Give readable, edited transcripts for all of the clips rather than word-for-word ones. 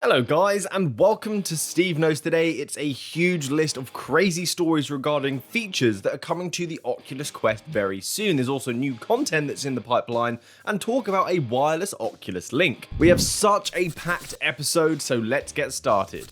Hello guys and welcome to Steve Knows. Today it's a huge list of crazy stories regarding features that are coming to the Oculus Quest very soon. There's also new content that's in the pipeline and talk about a wireless Oculus Link. We have such a packed episode, so let's get started.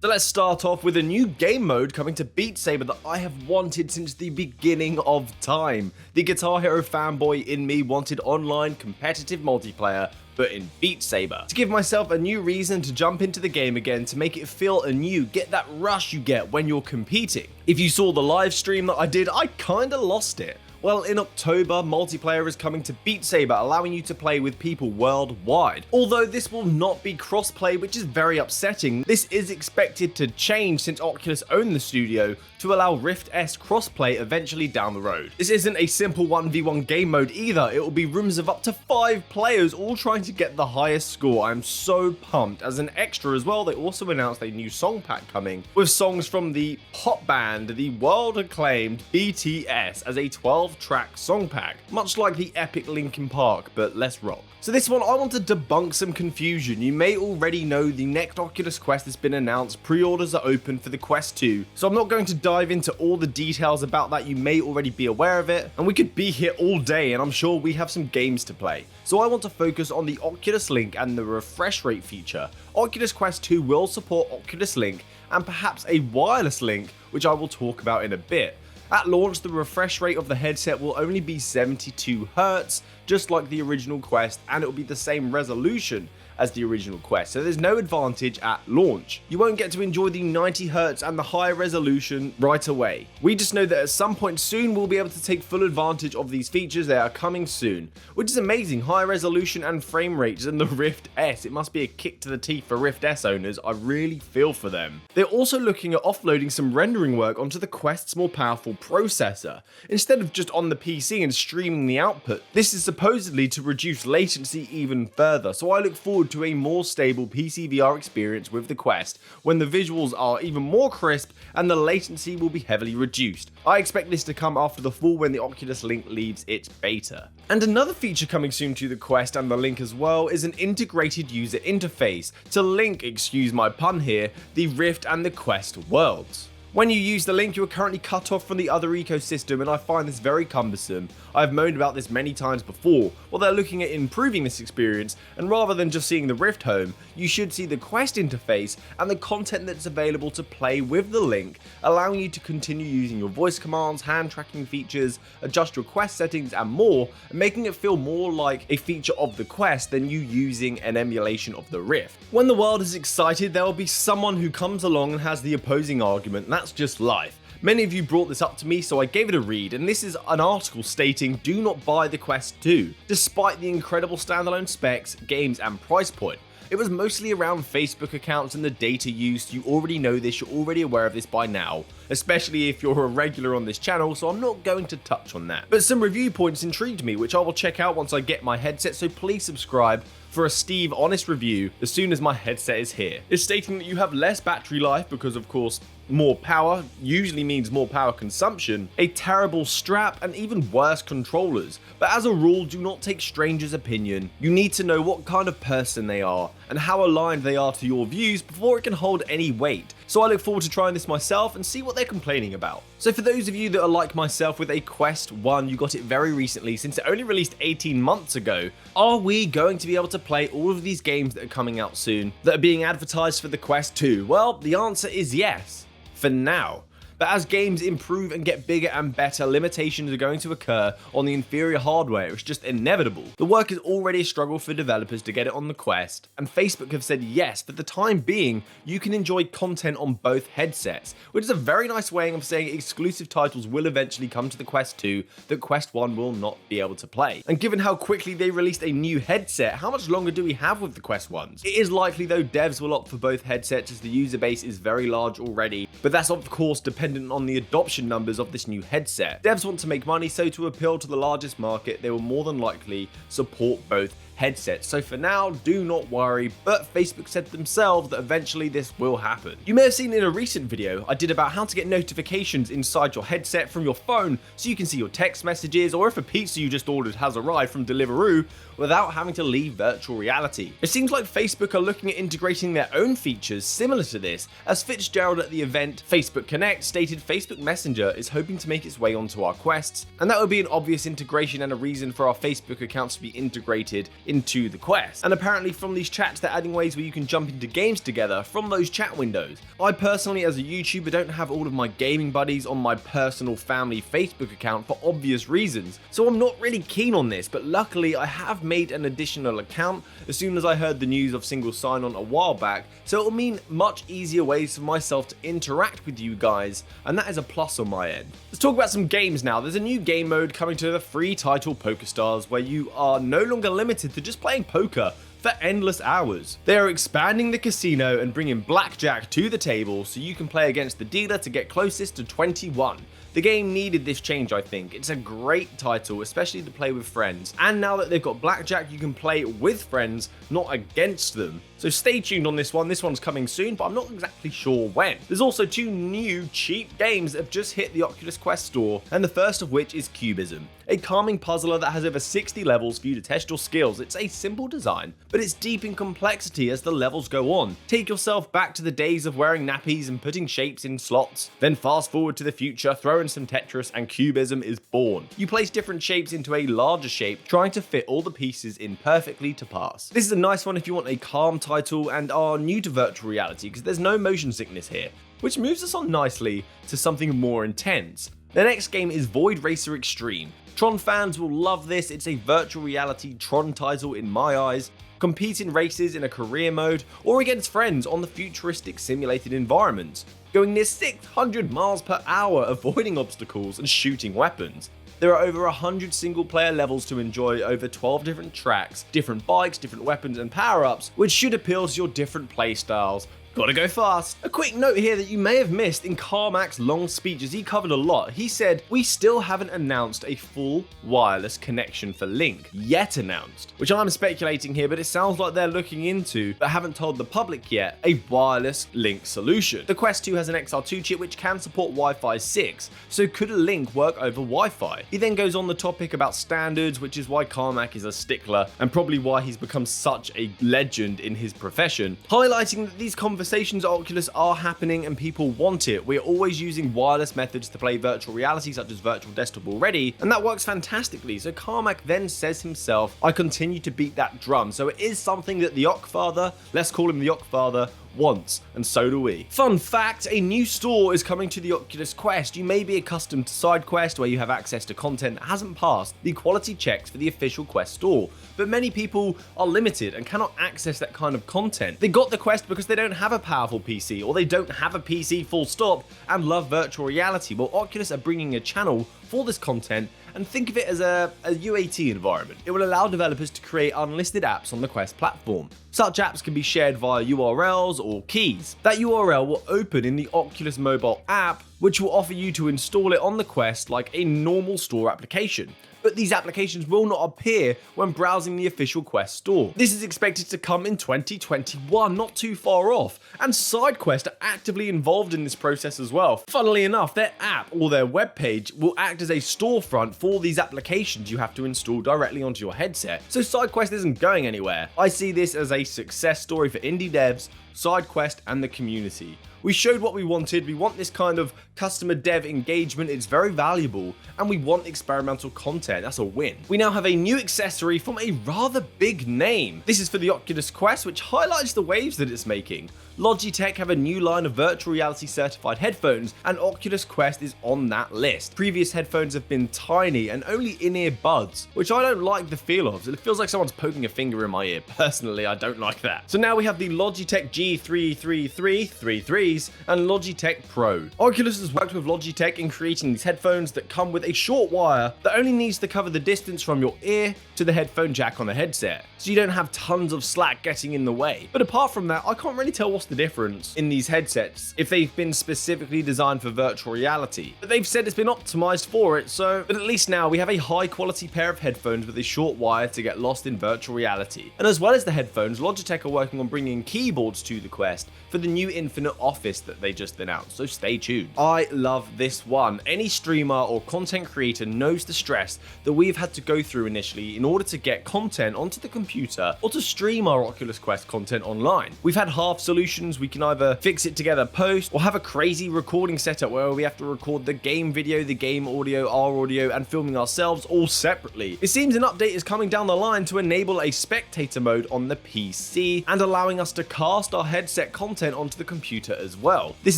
So let's start off with a new game mode coming to Beat Saber that I have wanted since the beginning of time. The Guitar Hero fanboy in me wanted online competitive multiplayer, but in Beat Saber. To give myself a new reason to jump into the game again, to make it feel anew, get that rush you get when you're competing. If you saw the live stream that I did, I kinda lost it. Well, in October, multiplayer is coming to Beat Saber, allowing you to play with people worldwide. Although this will not be crossplay, which is very upsetting. This is expected to change since Oculus own the studio to allow Rift S crossplay eventually down the road. This isn't a simple 1v1 game mode either. It will be rooms of up to 5 players all trying to get the highest score. I'm so pumped. As an extra as well, they also announced a new song pack coming with songs from the pop band, the world acclaimed BTS, as a 12-track song pack, much like the epic Linkin Park, but less rock. So this one, I want to debunk some confusion. You may already know the next Oculus Quest has been announced. Pre-orders are open for the Quest 2, so I'm not going to dive into all the details about that. You may already be aware of it, and we could be here all day, and I'm sure we have some games to play. So I want to focus on the Oculus Link and the refresh rate feature. Oculus Quest 2 will support Oculus Link, and perhaps a wireless link, which I will talk about in a bit. At launch, the refresh rate of the headset will only be 72 Hz, just like the original Quest, and it will be the same resolution as the original Quest, so there's no advantage at launch. You won't get to enjoy the 90 Hz and the high resolution right away. We just know that at some point soon we'll be able to take full advantage of these features. They are coming soon, which is amazing. High resolution and frame rates in the Rift S. It must be a kick to the teeth for Rift S owners. I really feel for them. They're also looking at offloading some rendering work onto the Quest's more powerful processor, instead of just on the PC and streaming the output. This is supposedly to reduce latency even further, so I look forward to a more stable PC VR experience with the Quest, when the visuals are even more crisp and the latency will be heavily reduced. I expect this to come after the fall, when the Oculus Link leaves its beta. And another feature coming soon to the Quest and the Link as well is an integrated user interface to link, excuse my pun here, the Rift and the Quest worlds. When you use the Link, you are currently cut off from the other ecosystem, and I find this very cumbersome. I've moaned about this many times before. Well, they're looking at improving this experience, and rather than just seeing the Rift home, you should see the Quest interface and the content that's available to play with the Link, allowing you to continue using your voice commands, hand tracking features, adjust your Quest settings and more, and making it feel more like a feature of the Quest than you using an emulation of the Rift. When the world is excited, there will be someone who comes along and has the opposing argument, and that's just life. Many of you brought this up to me, so I gave it a read, and this is an article stating do not buy the Quest 2, despite the incredible standalone specs, games and price point. It was mostly around Facebook accounts and the data used. You already know this, you're already aware of this by now, especially if you're a regular on this channel, so I'm not going to touch on that. But some review points intrigued me, which I will check out once I get my headset, so please subscribe for a Steve honest review as soon as my headset is here. It's stating that you have less battery life because, of course, more power usually means more power consumption, a terrible strap, and even worse controllers. But as a rule, do not take strangers' opinion. You need to know what kind of person they are and how aligned they are to your views before it can hold any weight. So I look forward to trying this myself and see what they're complaining about. So for those of you that are like myself with a Quest 1, you got it very recently since it only released 18 months ago. Are we going to be able to play all of these games that are coming out soon that are being advertised for the Quest 2? Well, the answer is yes, for now. But as games improve and get bigger and better, limitations are going to occur on the inferior hardware. It's just inevitable. The work is already a struggle for developers to get it on the Quest, and Facebook have said yes, for the time being, you can enjoy content on both headsets, which is a very nice way of saying exclusive titles will eventually come to the Quest 2 that Quest 1 will not be able to play. And given how quickly they released a new headset, how much longer do we have with the Quest 1s? It is likely though devs will opt for both headsets as the user base is very large already, but that's of course dependent on the adoption numbers of this new headset. Devs want to make money, so to appeal to the largest market, they will more than likely support both headsets, so for now, do not worry, but Facebook said themselves that eventually this will happen. You may have seen in a recent video I did about how to get notifications inside your headset from your phone so you can see your text messages or if a pizza you just ordered has arrived from Deliveroo without having to leave virtual reality. It seems like Facebook are looking at integrating their own features similar to this, as Fitzgerald at the event Facebook Connect stated Facebook Messenger is hoping to make its way onto our Quests, and that would be an obvious integration and a reason for our Facebook accounts to be integrated into the Quest. And apparently from these chats they're adding ways where you can jump into games together from those chat windows. I personally as a YouTuber don't have all of my gaming buddies on my personal family Facebook account for obvious reasons, so I'm not really keen on this, but luckily I have made an additional account as soon as I heard the news of single sign-on a while back, so it'll mean much easier ways for myself to interact with you guys, and that is a plus on my end. Let's talk about some games now. There's a new game mode coming to the free title PokerStars where you are no longer limited to just playing poker for endless hours. They are expanding the casino and bringing blackjack to the table so you can play against the dealer to get closest to 21. The game needed this change, I think. It's a great title, especially to play with friends. And now that they've got blackjack, you can play with friends, not against them. So stay tuned on this one. This one's coming soon, but I'm not exactly sure when. There's also 2 new cheap games that have just hit the Oculus Quest store, and the first of which is Cubism, a calming puzzler that has over 60 levels for you to test your skills. It's a simple design, but it's deep in complexity as the levels go on. Take yourself back to the days of wearing nappies and putting shapes in slots, then fast forward to the future, throw in some Tetris, and Cubism is born. You place different shapes into a larger shape, trying to fit all the pieces in perfectly to pass. This is a nice one if you want a calm title and are new to virtual reality, because there's no motion sickness here, which moves us on nicely to something more intense. The next game is Void Racer Extreme. Tron fans will love this. It's a virtual reality Tron title in my eyes. Compete in races in a career mode or against friends on the futuristic simulated environments, going near 600 miles per hour, avoiding obstacles and shooting weapons. There are over 100 single player levels to enjoy over 12 different tracks, different bikes, different weapons and power-ups, which should appeal to your different playstyles. Gotta go fast. A quick note here that you may have missed in Carmack's long speech, as he covered a lot. He said, we still haven't announced a full wireless connection for Link, yet announced, which I'm speculating here, but it sounds like they're looking into, but haven't told the public yet, a wireless Link solution. The Quest 2 has an XR2 chip which can support Wi-Fi 6, so could a Link work over Wi-Fi? He then goes on the topic about standards, which is why Carmack is a stickler, and probably why he's become such a legend in his profession, highlighting that these conversations at Oculus are happening and people want it. We're always using wireless methods to play virtual reality, such as virtual desktop already, and that works fantastically. So Carmack then says himself, I continue to beat that drum. So it is something that the Ockfather, let's call him the Ockfather, wants, and so do we. Fun fact, a new store is coming to the Oculus Quest. You may be accustomed to SideQuest, where you have access to content that hasn't passed the quality checks for the official Quest store, but many people are limited and cannot access that kind of content. They got the Quest because they don't have a powerful PC, or they don't have a PC full stop and love virtual reality. Well, Oculus are bringing a channel for this content, and think of it as a UAT environment. It will allow developers to create unlisted apps on the Quest platform. Such apps can be shared via URLs or keys. That URL will open in the Oculus mobile app, which will offer you to install it on the Quest like a normal store application. But these applications will not appear when browsing the official Quest store. This is expected to come in 2021, not too far off, and SideQuest are actively involved in this process as well. Funnily enough, their app or their webpage will act as a storefront for these applications you have to install directly onto your headset. So SideQuest isn't going anywhere. I see this as a success story for indie devs, SideQuest, and the community. We showed what we wanted. We want this kind of customer dev engagement. It's very valuable, and we want experimental content. That's a win. We now have a new accessory from a rather big name. This is for the Oculus Quest, which highlights the waves that it's making. Logitech have a new line of virtual reality certified headphones, and Oculus Quest is on that list. Previous headphones have been tiny and only in-ear buds, which I don't like the feel of. It feels like someone's poking a finger in my ear. Personally, I don't like that. So now we have the Logitech G33333 Series and Logitech Pro. Oculus has worked with Logitech in creating these headphones that come with a short wire that only needs to cover the distance from your ear to the headphone jack on the headset, so you don't have tons of slack getting in the way. But apart from that, I can't really tell what's the difference in these headsets, if they've been specifically designed for virtual reality. But they've said it's been optimized for it, but at least now we have a high quality pair of headphones with a short wire to get lost in virtual reality. And as well as the headphones, Logitech are working on bringing keyboards to the Quest for the new Infinite Office that they just announced, so stay tuned. I love this one. Any streamer or content creator knows the stress that we've had to go through initially in order to get content onto the computer or to stream our Oculus Quest content online. We've had half solutions. We can either fix it together post or have a crazy recording setup where we have to record the game video, the game audio, our audio, and filming ourselves all separately. It seems an update is coming down the line to enable a spectator mode on the PC and allowing us to cast our headset content onto the computer as well. This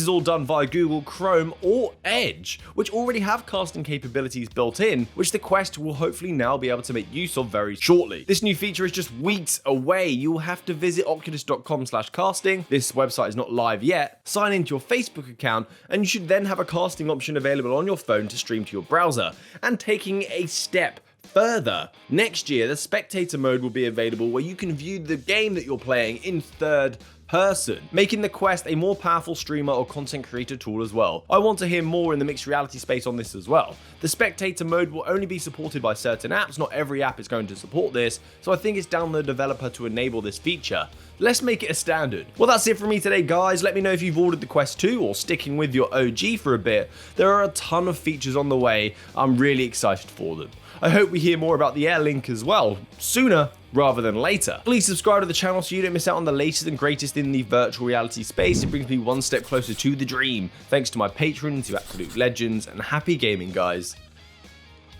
is all done via Google Chrome or Edge, which already have casting capabilities built in, which the Quest will hopefully now be able to make use of very shortly. This new feature is just weeks away. You'll have to visit oculus.com/casting. This website is not live yet. Sign into your Facebook account, and you should then have a casting option available on your phone to stream to your browser. And taking a step further, next year the spectator mode will be available where you can view the game that you're playing in third person, making the Quest a more powerful streamer or content creator tool as well. I want to hear more in the mixed reality space on this as well. The spectator mode will only be supported by certain apps, not every app is going to support this, so I think it's down the developer to enable this feature. Let's make it a standard. Well, that's it from me today, guys. Let me know if you've ordered the Quest 2 or sticking with your OG for a bit. There are a ton of features on the way. I'm really excited for them. I hope we hear more about the AirLink as well, sooner rather than later. Please subscribe to the channel so you don't miss out on the latest and greatest in the virtual reality space. It brings me one step closer to the dream. Thanks to my patrons, you absolute legends, and happy gaming, guys.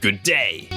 Good day.